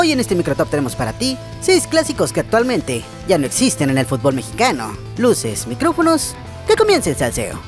Hoy en este microtop tenemos para ti 6 clásicos que actualmente ya no existen en el fútbol mexicano. Luces, micrófonos, que comience el salseo.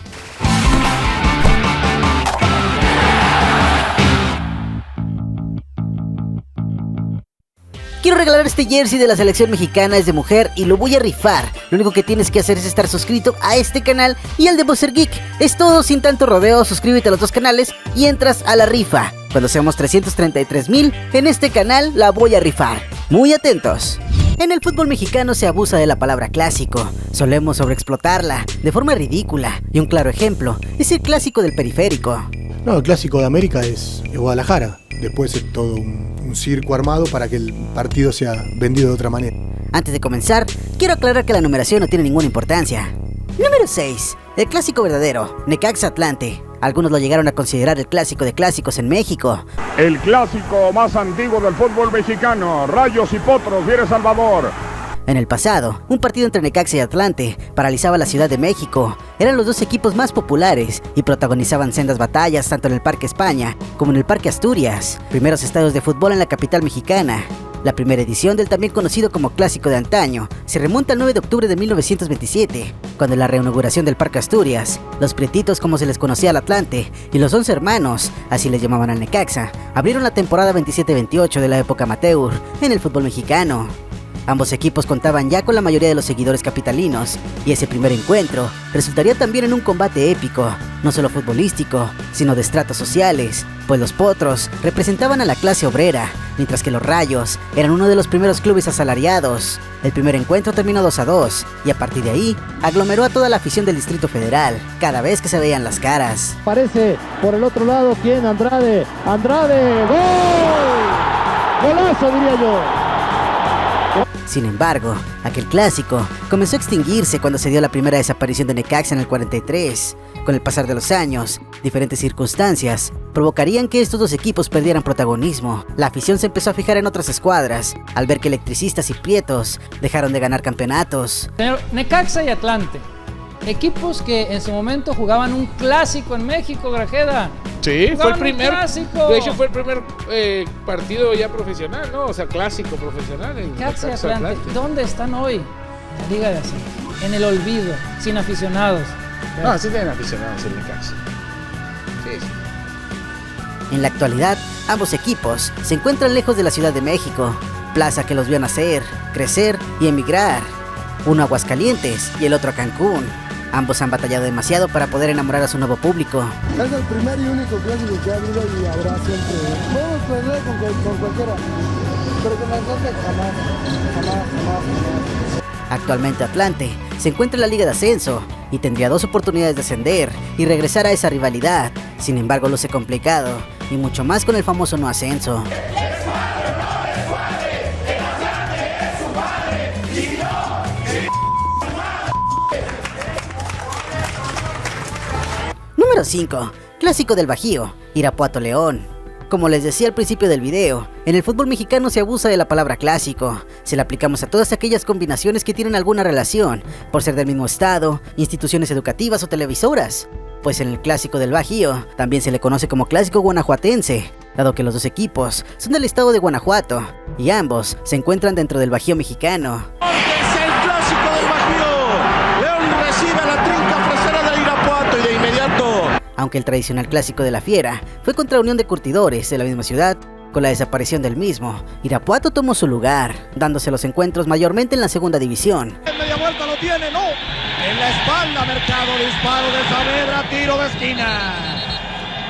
Quiero regalar este jersey de la selección mexicana, es de mujer y lo voy a rifar. Lo único que tienes que hacer es estar suscrito a este canal y al de Buzzer Geek. Es todo, sin tanto rodeo, suscríbete a los dos canales y entras a la rifa. Cuando seamos 333,000 en este canal la voy a rifar. Muy atentos. En el fútbol mexicano se abusa de la palabra clásico. Solemos sobreexplotarla de forma ridícula y un claro ejemplo es el clásico del periférico. No, el clásico de América es Guadalajara. Después es todo un circo armado para que el partido sea vendido de otra manera. Antes de comenzar, quiero aclarar que la numeración no tiene ninguna importancia. Número 6. El clásico verdadero, Necaxa Atlante. Algunos lo llegaron a considerar el clásico de clásicos en México. El clásico más antiguo del fútbol mexicano, Rayos y Potros viene Salvador. En el pasado, un partido entre Necaxa y Atlante paralizaba la Ciudad de México. Eran los dos equipos más populares y protagonizaban sendas batallas tanto en el Parque España como en el Parque Asturias, primeros estadios de fútbol en la capital mexicana. La primera edición del también conocido como Clásico de Antaño se remonta al 9 de octubre de 1927, cuando en la reinauguración del Parque Asturias, los prietitos, como se les conocía al Atlante, y los 11 hermanos, así les llamaban al Necaxa, abrieron la temporada 27-28 de la época amateur en el fútbol mexicano. Ambos equipos contaban ya con la mayoría de los seguidores capitalinos, y ese primer encuentro resultaría también en un combate épico, no solo futbolístico, sino de estratos sociales, pues los Potros representaban a la clase obrera, mientras que los Rayos eran uno de los primeros clubes asalariados. El primer encuentro terminó 2-2, y a partir de ahí, aglomeró a toda la afición del Distrito Federal, cada vez que se veían las caras. Parece por el otro lado, ¿quién? Andrade, ¡gol! ¡Golazo, diría yo! Sin embargo, aquel clásico comenzó a extinguirse cuando se dio la primera desaparición de Necaxa en el 43. Con el pasar de los años, diferentes circunstancias provocarían que estos dos equipos perdieran protagonismo. La afición se empezó a fijar en otras escuadras, al ver que Electricistas y Prietos dejaron de ganar campeonatos. Señor, Necaxa y Atlante, equipos que en su momento jugaban un clásico en México, Grajeda. Sí, fue el primer clásico. De hecho, fue el primer partido ya profesional, ¿no? O sea, clásico profesional. Necaxa y Atlante, ¿dónde están hoy? Dígale así, en el olvido, sin aficionados. No, sí tienen aficionados en Necaxa. Sí. En la actualidad, ambos equipos se encuentran lejos de la Ciudad de México, plaza que los vio nacer, crecer y emigrar. Uno a Aguascalientes y el otro a Cancún. Ambos han batallado demasiado para poder enamorar a su nuevo público. Es el primer y único clásico que ha habido y habrá siempre. Podemos perder con cualquiera, pero con Atlante jamás. Actualmente Atlante se encuentra en la Liga de Ascenso y tendría 2 oportunidades de ascender y regresar a esa rivalidad. Sin embargo, luce complicado y mucho más con el famoso no ascenso. Número 5. Clásico del Bajío, Irapuato León. Como les decía al principio del video, en el fútbol mexicano se abusa de la palabra clásico. Se la aplicamos a todas aquellas combinaciones que tienen alguna relación, por ser del mismo estado, instituciones educativas o televisoras. Pues en el clásico del Bajío también se le conoce como clásico guanajuatense, dado que los dos equipos son del estado de Guanajuato, y ambos se encuentran dentro del Bajío mexicano. Es el clásico del Bajío. León recibe a la trinca fresera del Irapuato y de inmediato. Aunque el tradicional clásico de la Fiera fue contra Unión de Curtidores de la misma ciudad, con la desaparición del mismo, Irapuato tomó su lugar, dándose los encuentros mayormente en la segunda división. En media vuelta lo tiene, no. En la espalda, Mercado, disparo de Saavedra, tiro de esquina.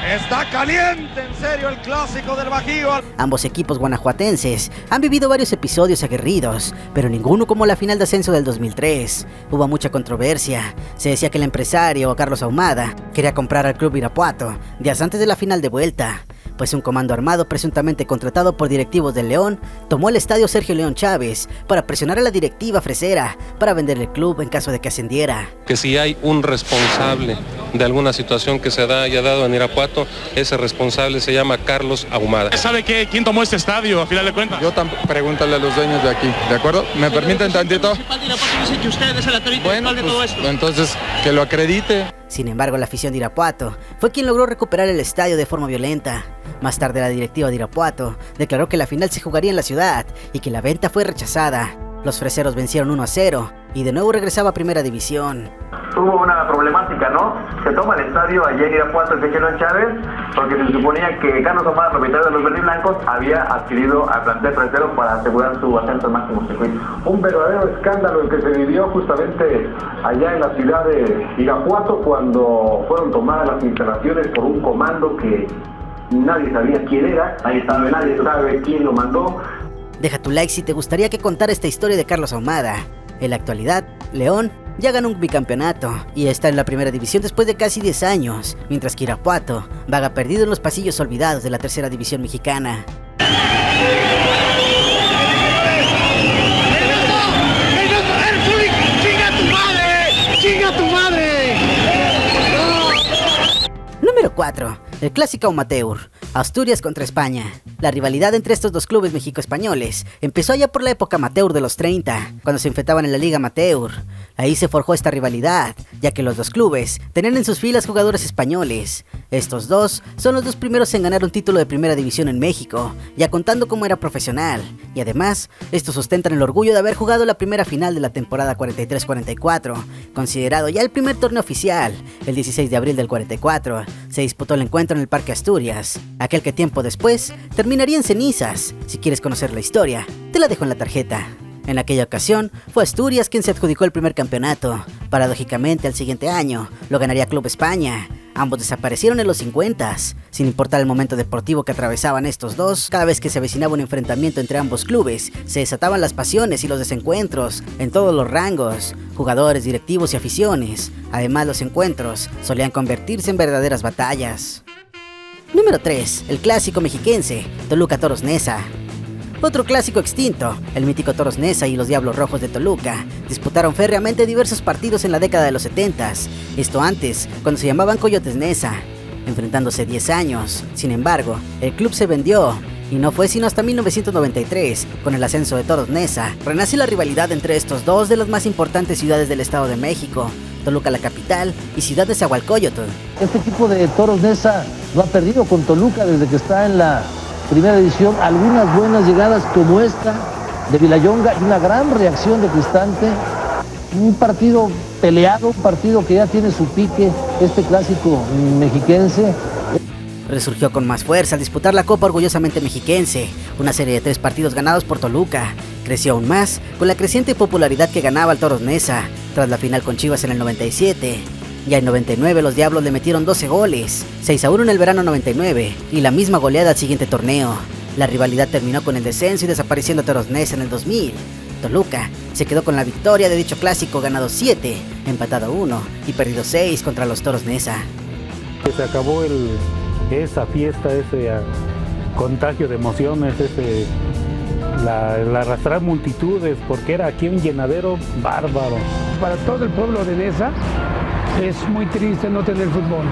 Está caliente, en serio, el clásico del Bajío. Ambos equipos guanajuatenses han vivido varios episodios aguerridos, pero ninguno como la final de ascenso del 2003. Hubo mucha controversia. Se decía que el empresario, Carlos Ahumada, quería comprar al club Irapuato días antes de la final de vuelta, pues un comando armado presuntamente contratado por directivos del León tomó el estadio Sergio León Chávez para presionar a la directiva fresera para vender el club en caso de que ascendiera. Que si hay un responsable de alguna situación que se haya dado en Irapuato. Ese responsable se llama Carlos Ahumada. ¿Sabe quién tomó este estadio, a final de cuentas? Pregúntale a los dueños de aquí, ¿de acuerdo? ¿Me permiten tantito? Dice que usted es el autoritario Bueno, de todo esto. Entonces, que lo acredite. Sin embargo, la afición de Irapuato fue quien logró recuperar el estadio de forma violenta. Más tarde, la directiva de Irapuato declaró que la final se jugaría en la ciudad y que la venta fue rechazada. Los freseros vencieron 1-0 y de nuevo regresaba a Primera División. Hubo una problemática, ¿no? Se toma el estadio allá en Irapuato, el Ezequiel Chávez, porque se suponía que Carlos Ahumada, propietario de los verdiblancos, había adquirido al plantel fresero para asegurar su ascenso al máximo circuito. Un verdadero escándalo el que se vivió justamente allá en la ciudad de Irapuato cuando fueron tomadas las instalaciones por un comando que nadie sabía quién era, nadie sabe quién lo mandó. Deja tu like si te gustaría que contara esta historia de Carlos Ahumada. En la actualidad, León ya ganó un bicampeonato y está en la Primera División después de casi 10 años, mientras que Irapuato vaga perdido en los pasillos olvidados de la Tercera División mexicana. ¡Chinga tu madre! Número 4. El clásico amateur. Asturias contra España. La rivalidad entre estos dos clubes mexico-españoles empezó ya por la época amateur de los 30, cuando se enfrentaban en la Liga Amateur. Ahí se forjó esta rivalidad, ya que los dos clubes tenían en sus filas jugadores españoles. Estos dos son los dos primeros en ganar un título de Primera División en México, ya contando como era profesional. Y además, estos sustentan el orgullo de haber jugado la primera final de la temporada 43-44, considerado ya el primer torneo oficial. El 16 de abril del 44 se disputó el encuentro en el Parque Asturias, aquel que tiempo después terminaría en cenizas. Si quieres conocer la historia, te la dejo en la tarjeta. En aquella ocasión, fue Asturias quien se adjudicó el primer campeonato. Paradójicamente, al siguiente año, lo ganaría Club España. Ambos desaparecieron en los 50s. Sin importar el momento deportivo que atravesaban estos dos, cada vez que se avecinaba un enfrentamiento entre ambos clubes, se desataban las pasiones y los desencuentros en todos los rangos, jugadores, directivos y aficiones. Además, los encuentros solían convertirse en verdaderas batallas. Número 3. El clásico mexiquense, Toluca Toros Neza. Otro clásico extinto, el mítico Toros Neza y los Diablos Rojos de Toluca, disputaron férreamente diversos partidos en la década de los 70s, esto antes, cuando se llamaban Coyotes Neza, enfrentándose 10 años. Sin embargo, el club se vendió, y no fue sino hasta 1993, con el ascenso de Toros Neza, renace la rivalidad entre estos dos de las más importantes ciudades del Estado de México, Toluca la capital y Ciudad de Nezahualcóyotl. Este equipo de Toros Neza no ha perdido con Toluca desde que está en la Primera División. Algunas buenas llegadas como esta de Villayonga y una gran reacción de Cristante. Un partido peleado, un partido que ya tiene su pique, este clásico mexiquense. Resurgió con más fuerza al disputar la Copa orgullosamente mexiquense, una serie de 3 partidos ganados por Toluca. Creció aún más con la creciente popularidad que ganaba el Toros Neza, tras la final con Chivas en el 97. Ya en 99 los Diablos le metieron 12 goles, 6-1 en el verano 99 y la misma goleada al siguiente torneo. La rivalidad terminó con el descenso y desapareciendo Toros Neza en el 2000. Toluca se quedó con la victoria de dicho clásico, ganado 7, empatado 1 y perdido 6 contra los Toros Neza. Se acabó esa fiesta, ese contagio de emociones, el arrastrar multitudes, porque era aquí un llenadero bárbaro. Para todo el pueblo de Neza es muy triste no tener fútbol.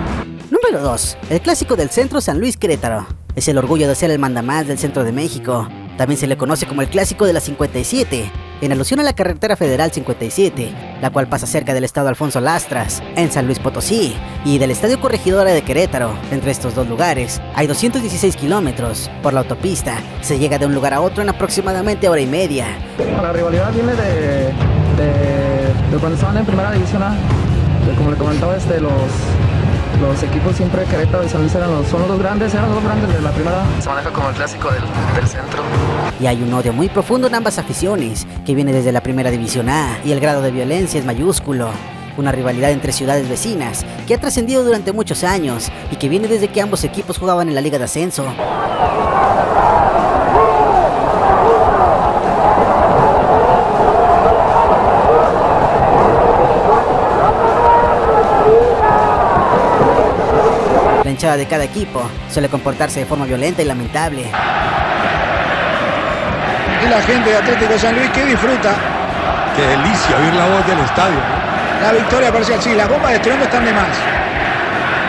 Número 2. El clásico del centro San Luis Querétaro. Es el orgullo de ser el mandamás del centro de México. También se le conoce como el clásico de la 57, en alusión a la carretera federal 57, la cual pasa cerca del estado Alfonso Lastras, en San Luis Potosí, y del estadio Corregidora de Querétaro. Entre estos dos lugares hay 216 kilómetros. Por la autopista se llega de un lugar a otro en aproximadamente hora y media. La rivalidad viene de cuando estaban en Primera División A. Como le comentaba, los equipos siempre de Querétaro y San Luis eran los dos grandes de la primera. Se maneja como el clásico del centro. Y hay un odio muy profundo en ambas aficiones, que viene desde la Primera División A, y el grado de violencia es mayúsculo. Una rivalidad entre ciudades vecinas que ha trascendido durante muchos años y que viene desde que ambos equipos jugaban en la Liga de Ascenso. La hinchada de cada equipo suele comportarse de forma violenta y lamentable. Y la gente de Atlético San Luis que disfruta. Qué delicia oír la voz del estadio. La victoria parcial, sí, las bombas de estruendo están de más.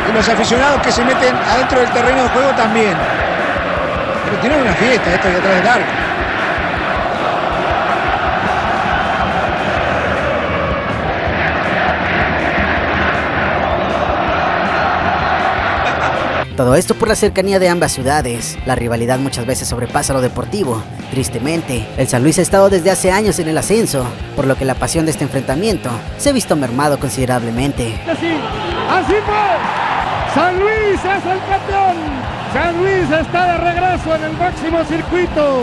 y los aficionados que se meten adentro del terreno de juego también. Pero tienen una fiesta esto de atrás del arco. Todo esto por la cercanía de ambas ciudades. La rivalidad muchas veces sobrepasa lo deportivo. Tristemente, el San Luis ha estado desde hace años en el ascenso, por lo que la pasión de este enfrentamiento se ha visto mermado considerablemente. Así fue. San Luis es el campeón. San Luis está de regreso en el máximo circuito.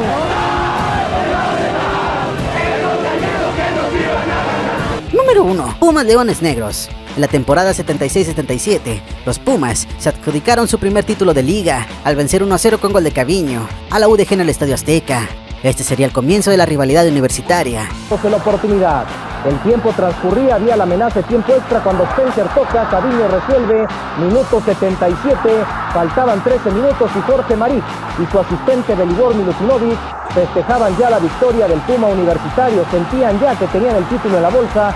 Número 1. Pumas Leones Negros. En la temporada 76-77, los Pumas se adjudicaron su primer título de liga al vencer 1-0 con gol de Caviño a la UDG en el Estadio Azteca. Este sería el comienzo de la rivalidad universitaria. La oportunidad. El tiempo transcurría, había la amenaza de tiempo extra cuando Spencer toca, Caviño resuelve, minuto 77, faltaban 13 minutos y Jorge Marí y su asistente Belibor Milutinovic festejaban ya la victoria del Puma Universitario, sentían ya que tenían el título en la bolsa.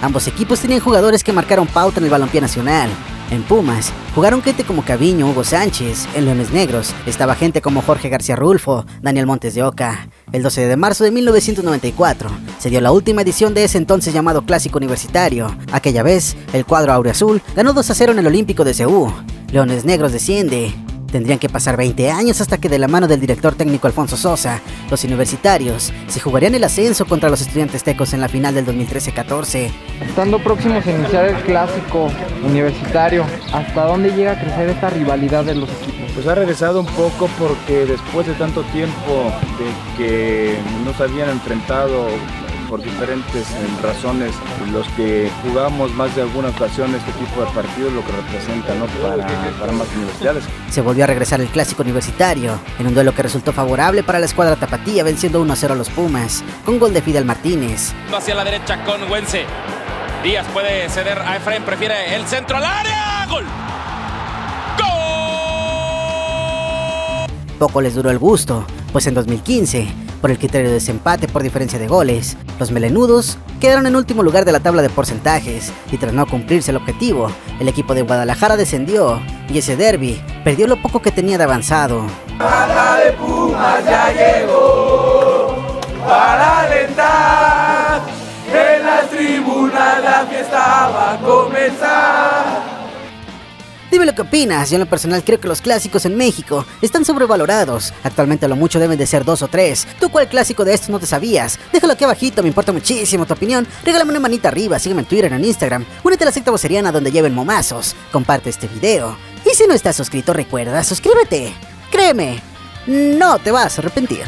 Ambos equipos tenían jugadores que marcaron pauta en el balompié nacional. En Pumas jugaron gente como Caviño, Hugo Sánchez. En Leones Negros estaba gente como Jorge García Rulfo, Daniel Montes de Oca. El 12 de marzo de 1994 se dio la última edición de ese entonces llamado Clásico Universitario. Aquella vez, el cuadro aureazul ganó 2-0 en el Olímpico de Seúl. Leones Negros desciende. Tendrían que pasar 20 años hasta que de la mano del director técnico Alfonso Sosa, los universitarios se jugarían el ascenso contra los Estudiantes Tecos en la final del 2013-14. Estando próximos a iniciar el clásico universitario, ¿hasta dónde llega a crecer esta rivalidad de los equipos? Pues ha regresado un poco porque después de tanto tiempo de que no se habían enfrentado por diferentes razones, los que jugamos más de alguna ocasión este tipo de partidos, lo que representa, ¿no? para ambas universidades. Se volvió a regresar el clásico universitario, en un duelo que resultó favorable para la escuadra tapatía, venciendo 1-0 a los Pumas, con gol de Fidel Martínez. Hacia la derecha con Güense. Díaz puede ceder a Efraín, prefiere el centro al área. ¡Gol! ¡Gol! Poco les duró el gusto, pues en 2015, por el criterio de desempate por diferencia de goles, los melenudos quedaron en último lugar de la tabla de porcentajes y tras no cumplirse el objetivo, el equipo de Guadalajara descendió y ese derbi perdió lo poco que tenía de avanzado. La de Pumas ya llegó para alentar, en las tribunas la fiesta va a comenzar. Dime lo que opinas. Yo en lo personal creo que los clásicos en México están sobrevalorados. Actualmente a lo mucho deben de ser 2 o 3. ¿Tú cuál clásico de estos no te sabías? Déjalo aquí abajito, me importa muchísimo tu opinión. Regálame una manita arriba, sígueme en Twitter, en Instagram. Únete a la secta voceriana donde lleven momazos. Comparte este video. Y si no estás suscrito, recuerda, suscríbete. Créeme, no te vas a arrepentir.